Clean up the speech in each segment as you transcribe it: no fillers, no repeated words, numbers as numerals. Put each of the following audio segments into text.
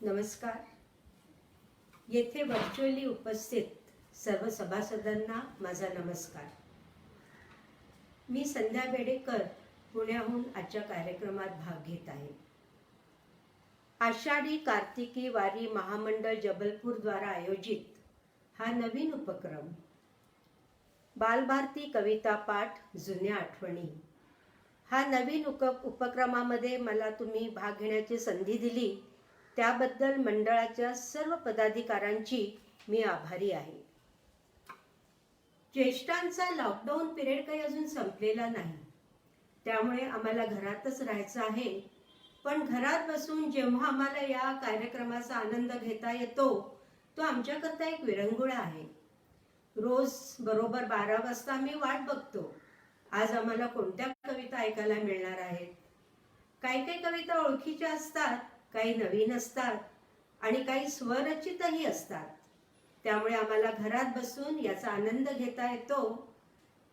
नमस्कार. येथे व्हर्च्युअली उपस्थित सर्व सभासदांना माझा नमस्कार. मी संध्या बेडेकर पुण्याहून आजच्या कार्यक्रमात भाग घेत आहे. आषाढी कार्तिकी वारी महामंडळ जबलपूर द्वारा आयोजित हा नवीन उपक्रम बालभारती कविता पाठ जुन्या आठवणी, हा नवीन उपक्रमामध्ये मला तुम्ही भाग घेण्याची संधी दिली त्याबद्दल मंडळाच्या सर्व पदाधिकाऱ्यांची मी आभारी आहे. ज्येष्ठांचा लॉकडाऊन पिरियड काही अजून संपलेला नाही, त्यामुळे आम्हाला घरातच राहायचं आहे. पण घरात बसून जेव्हा आम्हाला या कार्यक्रमाचा आनंद घेता येतो तो आमच्याकरता एक विरंगुळा आहे. रोज बरोबर 12 वाजता आम्ही वाट बघतो, आज आम्हाला कोणत्या कविता ऐकायला मिळणार आहेत. काही काही कविता ओळखीच्या असतात, काही नवीन असतात आणि काही स्वरचितही असतात. त्यामुळे आम्हाला घरात बसून याचा आनंद घेता येतो.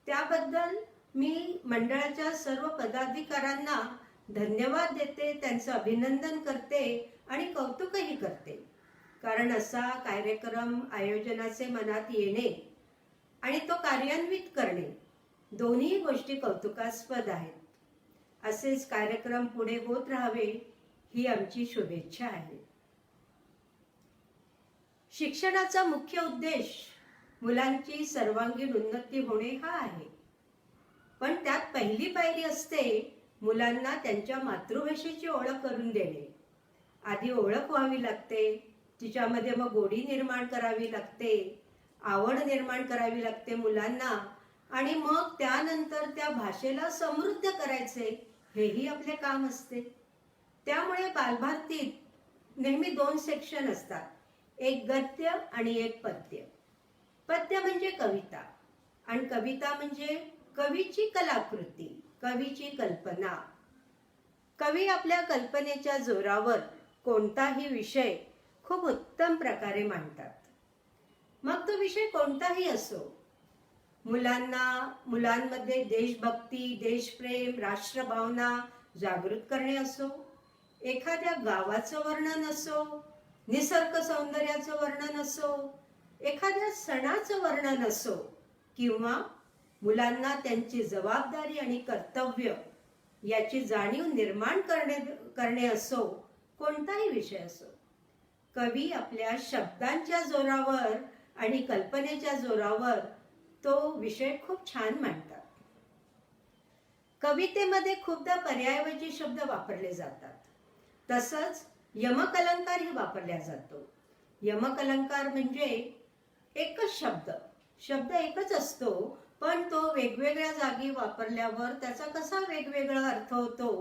त्याबद्दल मी मंडळाच्या सर्व पदाधिकाऱ्यांना धन्यवाद देते, त्यांचं अभिनंदन करते आणि कौतुकही करते. कारण असा कार्यक्रम आयोजनाचे मनात येणे आणि तो कार्यान्वित करणे दोन्ही गोष्टी कौतुकास्पद आहेत. असेच कार्यक्रम पुढे होत राहावे ही आमची शुभेच्छा आहे. शिक्षणाचा मुख्य उद्देश मुलांची सर्वांगीण उन्नती होणे हा आहे. पण त्यात पहिली पायरी असते मुलांना त्यांच्या मातृभाषेची ओळख करून देणे. आधी ओळख व्हावी लागते, तिच्यामध्ये मग गोडी निर्माण करावी लागते, आवड निर्माण करावी लागते मुलांना, आणि मग त्यानंतर त्या भाषेला समृद्ध करायचे हेही आपले काम असते. त्यामुळे बालभारतीत नेहमी 2 सेक्शन असतात, एक गद्य आणि एक पद्य. पद्य म्हणजे कविता आणि कविता म्हणजे कवीची कलाकृती, कवीची कल्पना. कवी आपल्या कल्पनेच्या जोरावर कोणताही विषय खूप उत्तम प्रकारे मांडतात. मग तो विषय कोणताही असो, मुलांमध्ये देशभक्ती, देशप्रेम, राष्ट्रभावना जागृत करणे असो, एखाद्या गावाचं वर्णन असो, निसर्ग सौंदर्याचं वर्णन असो, एखाद्या सणाचं वर्णन असो, किंवा मुलांना त्यांची जबाबदारी आणि कर्तव्य याची जाणीव निर्माण करणे असो, कोणताही विषय असो, कवी आपल्या शब्दांच्या जोरावर आणि कल्पनेच्या जोरावर तो विषय खूप छान मांडतात. कवितेमध्ये खूपदा पर्यायवाची शब्द वापरले जातात. तसंच यमकलंकारही वापरला जातो. यमकलंकार म्हणजे एकच शब्द एकच असतो, पण तो वेगवेगळ्या जागी वापरल्यावर त्याचा कसा वेगवेगळा अर्थ होतो,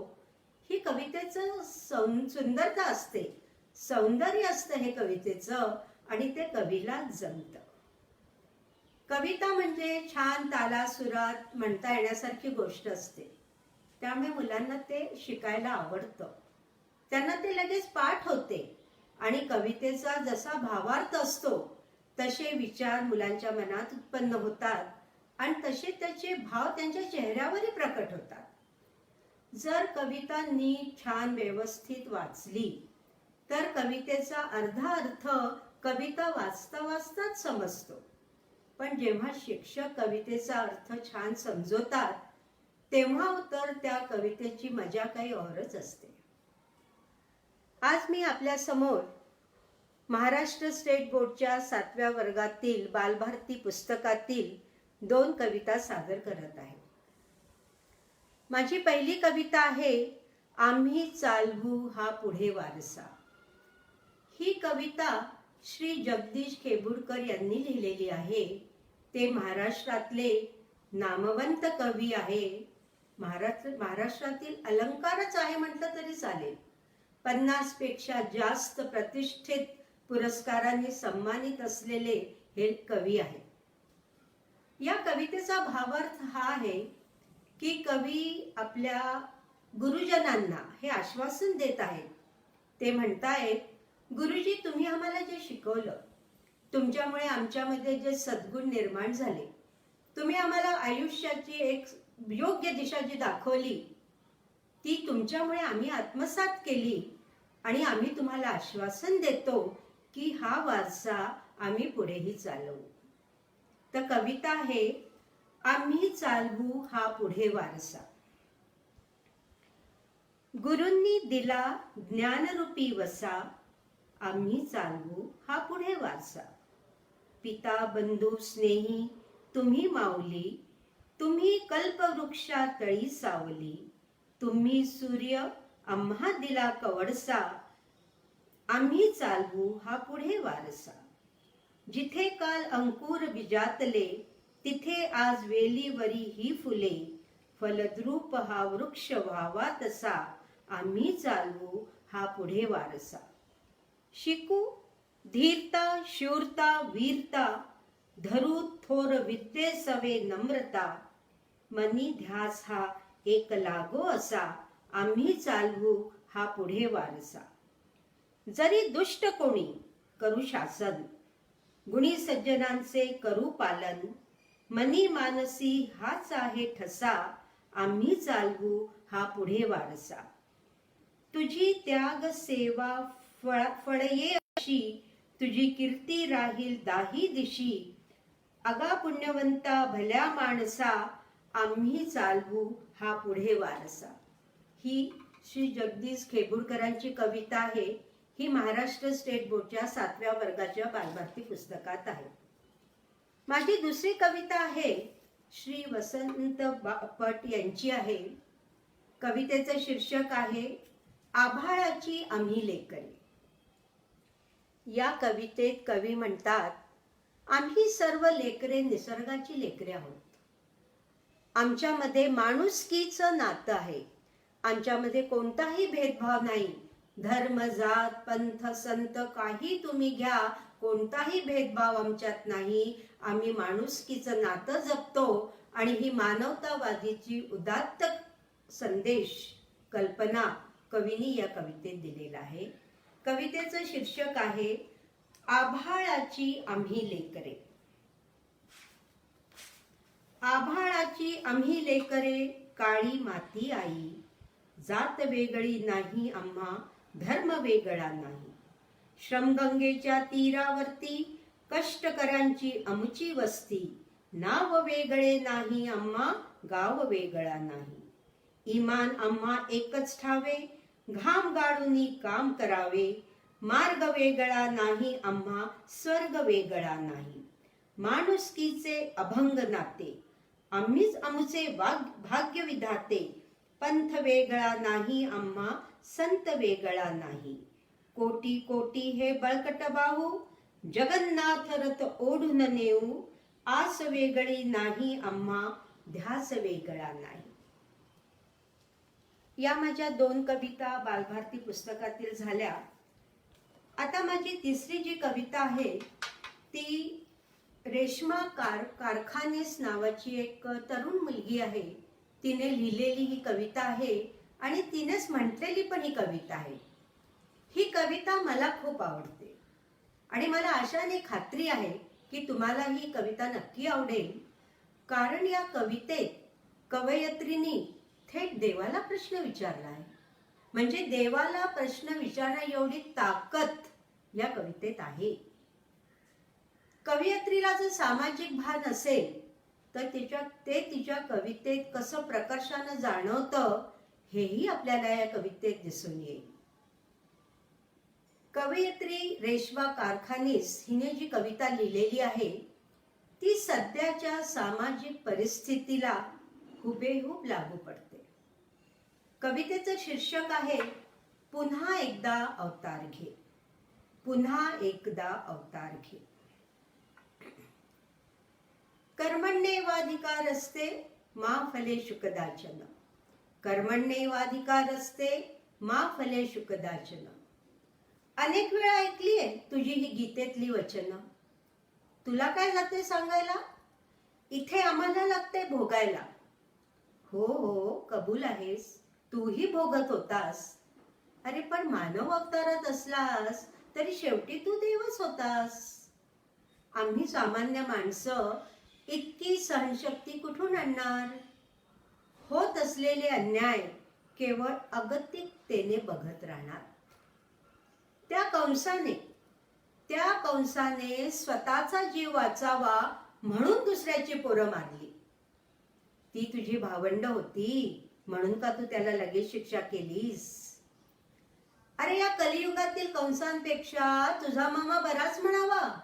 ही कवितेचं सुंदरता असते, सौंदर्य असतं हे कवितेचं, आणि ते कवीला जमतं. कविता म्हणजे छान तालासुरात म्हणता येण्यासारखी गोष्ट असते. त्यामुळे मुलांना ते शिकायला आवडतं, त्यांना ते लगेच पाठ होते आणि कवितेचा जसा भावार्थ असतो तसे विचार मुलांच्या मनात उत्पन्न होतात आणि तसे त्याचे भाव त्यांच्या चेहऱ्यावरही प्रकट होतात. जर कविता नीट छान व्यवस्थित वाचली तर कवितेचा अर्धा अर्थ कविता वाचता वाचताच समजतो. पण जेव्हा शिक्षक कवितेचा अर्थ छान समजवतात तेव्हा तर त्या कवितेची मजा काही औरच असते. आज मी आपल्या समोर महाराष्ट्र स्टेट बोर्डच्या 7व्या वर्गातील बालभारती पुस्तकातील 2 कविता सादर करत आहे. माझी पहिली कविता आहे आम्ही चालवू हा पुढे वारसा. ही कविता श्री जगदीश खेबुडकर यांनी लिहिलेली आहे. ते महाराष्ट्रातले नामवंत कवी आहे. महाराष्ट्रातील अलंकारच आहे म्हटलं तरी चालेल. 50 पेक्षा जास्त प्रतिष्ठित पुरस्कारांनी सन्मानित असलेले हे कवी आहे. या कवितेचा भावार्थ हा आहे की कवी आपल्या गुरुजनांना हे आश्वासन देत आहेत. ते म्हणतायत, गुरुजी तुम्ही आम्हाला जे शिकवलं, तुमच्यामुळे आमच्यामध्ये जे सद्गुण निर्माण झाले, तुम्ही आम्हाला आयुष्याची एक योग्य दिशा जी दाखवली ती तुमच्यामुळे आम्ही आत्मसात केली, आणि आम्ही तुम्हाला आश्वासन देतो की हा वारसा आम्ही पुढेही चालवू. तर कविता आहे, आम्ही चालवू हा पुढे वारसा. गुरूंनी दिला ज्ञानरूपी वसा, आम्ही चालवू हा पुढे वारसा. पिता बंधू स्नेही तुम्ही माऊली, तुम्ही कल्पवृक्षा तळी सावली. तुम्ही सूर्य आम्हा दिला कवडसा, आम्ही चालवू हा पुढे वारसा. जिथे काल अंकुर बिजातले, तिथे आज वेलीवरी ही फुले. फलद्रूप हा वृक्ष व्हावा तसा, आम्ही चालवू हा पुढे वारसा. शिकू धीरता शूरता वीरता, धरू थोर विद्ये सवे नम्रता. मनी ध्यास हा एक लागो असा, आम्ही चालवू हा पुढे वारसा. जरी दुष्ट कोणी करू शासन, गुणी सज्जनांचे करू पालन. मनी मानसी हाच आहे ठसा, आम्ही चालवू हा पुढे वारसा. तुझी त्याग सेवा फळये अशी, तुझी कीर्ती राहील दाही दिशी. अगा पुण्यवंता भल्या माणसा, आम्ही चालवू हा पुढे वारसा. ही श्री जगदीश खेबुडकरांची कविता आहे. ही महाराष्ट्र स्टेट बोर्डच्या 7व्या वर्गाच्या बालभारती पुस्तकात आहे. माझी दुसरी कविता आहे श्री वसंत पट यांची आहे. कवितेचं शीर्षक आहे आभाळाची आम्ही लेकरे. या कवितेत कवी म्हणतात, आम्ही सर्व लेकरे निसर्गाची लेकरे आहोत. आमच्यामध्ये माणुसकीचं नातं आहे. आमच्यामध्ये कोणताही भेदभाव नाही. धर्म जात पंथ संत काही तुम्ही घ्या, कोणताही भेदभाव आमच्यात नाही. आम्ही माणुसकीचं नातं जपतो आणि ही मानवतावादीची उदात्त संदेश कल्पना कवींनी या कवितेत दिलेला आहे. कवितेचं शीर्षक आहे आभाळाची आम्ही लेकरे. आभाळाची आम्ही लेकरे, काळी माती आई. जात वेगळी नाही आम्हा, धर्म वेगळा नाही. श्रमगंगेच्या तीरावरती कष्टकऱ्यांची आमची वस्ती. नाव वेगळे नाही आम्हा, गाव वेगळा नाही. इमान आम्हा एकच ठावे, घाम गाळूनी काम करावे. मार्ग वेगळा नाही आम्हा, स्वर्ग वेगळा नाही. माणुसकीचे अभंग नाते, आम्हीच आमचे भाग्य विधाते. पंथ वेगळा नाही आम्हा, संत वेगळा नाही. कोटी कोटी हे बळकट बाहू, जगन्नाथ रथ ओढून नेऊ. आस वेगळी नाही आम्हा, ध्यास वेगळा नाही. या माझ्या 2 कविता बालभारती पुस्तकातील झाल्या. आता माझी तिसरी जी कविता आहे ती रेश्मा कारखानेस नावाची एक तरुण मुलगी आहे. तिने लिहिलेली ही कविता आहे आणि तिनेच म्हटलेली पण ही कविता आहे. ही कविता मला खूप आवडते आणि मला आशाने खात्री आहे की तुम्हाला ही कविता नक्की आवडेल. कारण या कवितेत कवयित्रीने थेट देवाला प्रश्न विचारला आहे. म्हणजे देवाला प्रश्न विचारण्या एवढी ताकद या कवितेत आहे. कवयित्रीला जर सामाजिक भान असेल तर तिच्या कवितेत कसं प्रकर्षानं जाणवतं हेही आपल्याला या कवितेत दिसून येईल. कवयित्री रेश्मा कारखानीस हिने जी कविता लिहिलेली आहे ती सध्याच्या सामाजिक परिस्थितीला हुबेहूब लागू पडते. कवितेचं शीर्षक आहे पुन्हा एकदा अवतार घे. पुन्हा एकदा अवतार घे. कर्मण्येवाधिकारस्ते मा फलेषु कदाचन. कर्मण्येवाधिकारस्ते मा फलेषु कदाचन. अनेक वेळा ऐकलीये तुझी ही गीतेतली वचन. तुला काय लागते सांगायला? इथे आम्हाला लागते भोगायला. हो हो कबूल आहेस, तूही भोगत होतास. अरे पण मानव अवतारात असलास तरी शेवटी तू देवच होतास. आम्ही सामान्य माणसं इतकी सहनशक्ती कुठून आणणार? होत असलेले अन्याय केवळ अगतिकतेने बघत राहणार. त्या कंसाने स्वतःचा जीव वाचावा म्हणून दुसऱ्याची पोरं मारली. ती तुझी भावंड होती म्हणून का तू त्याला लगेच शिक्षा केलीस? अरे या कलियुगातील कंसांपेक्षा तुझा मामा बराच म्हणावा.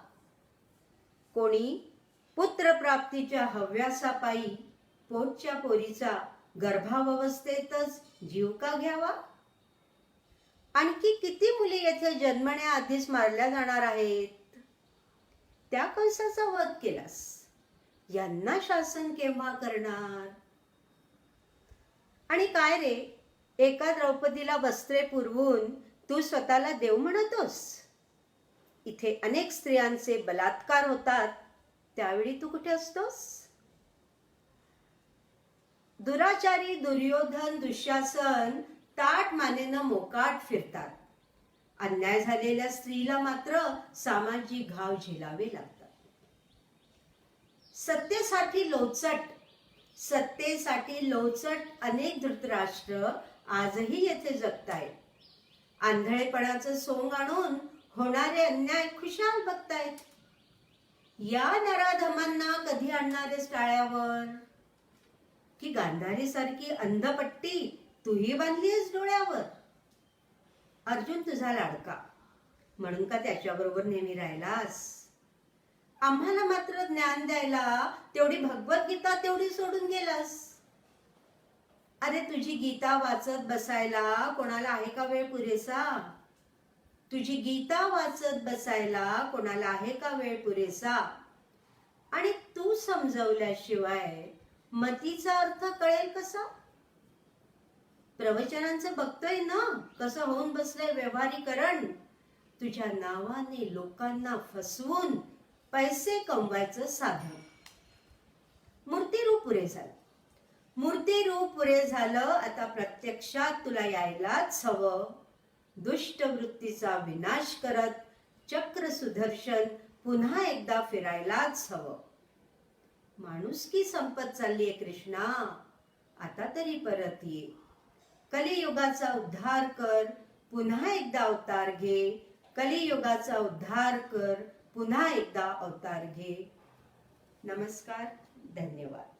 कोणी पुत्रप्राप्तीच्या हव्यासापायी पोटच्या पोरीचा गर्भावस्थेतच जीव का घ्यावा? आणखी किती मुली येथे जन्मण्याआधीच मारल्या जाणार आहेत? त्या कंसाचा वध केलास, यांना शासन केव्हा करणार? आणि काय रे, एका द्रौपदीला वस्त्रे पुरवून तू स्वतःला देव म्हणतोस? इथे अनेक स्त्रियांचे बलात्कार होतात, त्यावेळी तू कुठे असतोस? दुराचारी दुर्योधन दुःशासन ताठ मानेनं मोकाट फिरतात. अन्याय झालेल्या स्त्रीला मात्र सामाजिक घाव झेलावे लागतात. सत्तेसाठी लोचट अनेक धृतराष्ट्र आजही येथे जगतायत. आंधळेपणाचं सोंग आणून होणारे अन्याय खुशाल बघतायत. या नराधमांना कधी आणणारेस टाळ्यावर? की गांधारी सारखी अंधपट्टी तूही बांधलीस डोळ्यावर? अर्जुन तुझा लाडका म्हणून का त्याच्याबरोबर नेहमी राहिलास? आम्हाला मात्र ज्ञान द्यायला तेवढी भगवद्गीता तेवढी सोडून गेलास. अरे तुझी गीता वाचत बसायला कोणाला आहे का वेळ पुरेसा? तुझी गीता वाचत बसायला कोणाला आहे का वेळ पुरेसा? आणि तू समजवल्याशिवाय मतीचा अर्थ कळेल कसा? प्रवचनांचं बघतोय ना कसं होऊन बसलंय व्यवहारीकरण. तुझ्या नावाने लोकांना फसवून पैसे कमवायचं साधन. मूर्तिरूप पुरे झालं. आता प्रत्यक्षात तुला यायलाच हवं. दुष्ट वृत्तीचा विनाश करत चक्र सुदर्शन पुन्हा एकदा फिरायलाच हवं. माणुसकी संपत चाललीये कृष्णा, आता तरी परत ये. कलियुगाचा उद्धार कर, पुन्हा एकदा अवतार घे. कलियुगाचा उद्धार कर, पुन्हा एकदा अवतार घे. नमस्कार, धन्यवाद.